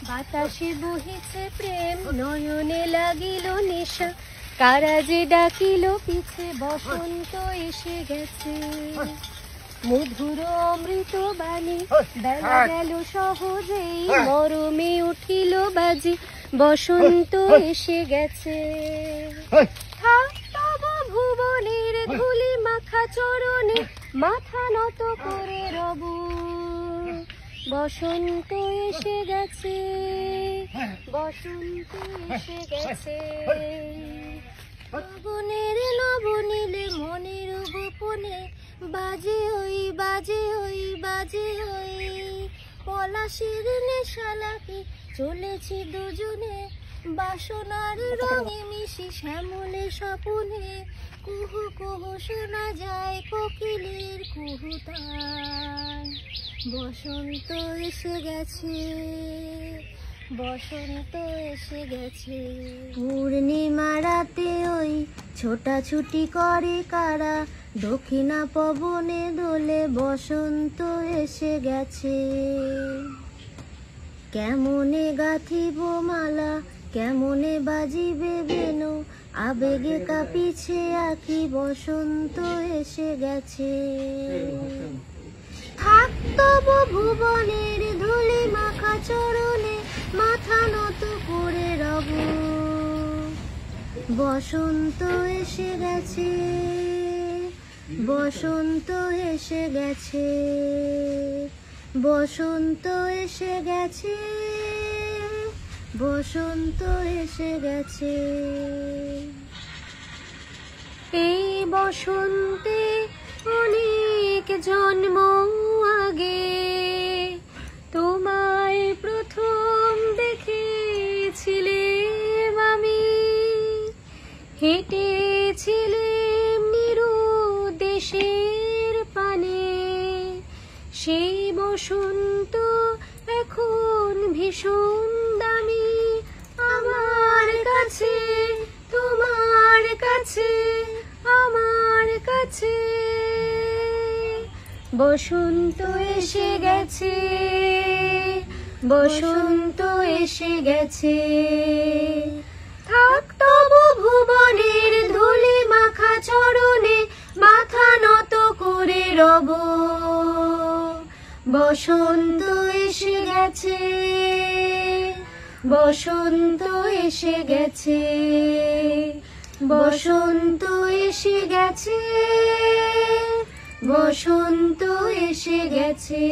বাতাসে বহিছে প্রেম, নয়নে লাগিল নেশা, কারা যে ডাকিল পিছে, বসন্ত এসে গেছে। মধুর অমৃত বাণী বেলা গেল সহজেই, মরমে উঠিল বাজি, বসন্ত এসে গেছে। থাক তব ভুবনের ধুলি মাখা চরণে, মাথা নত করে রব, বসন্ত এসে গেছে, বসন্ত এসে গেছে। গগনের নবনীলে মনের গোপনে, বাজে ওই বাজে ওই বাজে ওই, পলাশের নেশা লাগি চলেছি দুজনে, বাসনার রঙে মিশি শ্যামলে স্বপনে, কুহু কুহু শোনা যায় কোকিলের কুহুতান। বসন্ত এসে গেছে, বসন্ত এসে গেছে। পূর্ণিমা রাতে ওই ছোটাছুটি করে কারা, দক্ষিণা পবনে দোলে, বসন্ত এসে গেছে। কেমনে গাঁথিব মালা, কেমনে বাজিবে বেনু, আবেগে কাঁপিছে আঁখি, বসন্ত এসে গেছে। থাক তব ভুবনের ধুলি মাখা চরণে, মাথা নত করে রব, বসন্ত এসে গেছে, বসন্ত এসে গেছে, বসন্ত এসে গেছে, বসন্ত এসে গেছে। এই বসন্তে অনেক জন্ম আগে, তোমায় প্রথম দেখেছিলাম আমি, হেঁটেছিলাম নিরু দেশের পানে, সেই বসন্ত এখন ভীষণ দামি আমার কাছে, তোমার কাছে, আমার কাছে। বসন্ত এসে গেছে, বসন্ত এসে গেছে। থাক তব ভুবনের ধুলি মাখা চরণে, মাথা নত করে রব, বসন্ত এসে গেছে, বসন্ত এসে গেছে, বসন্ত এসে গেছে, বসন্ত এসে গেছে।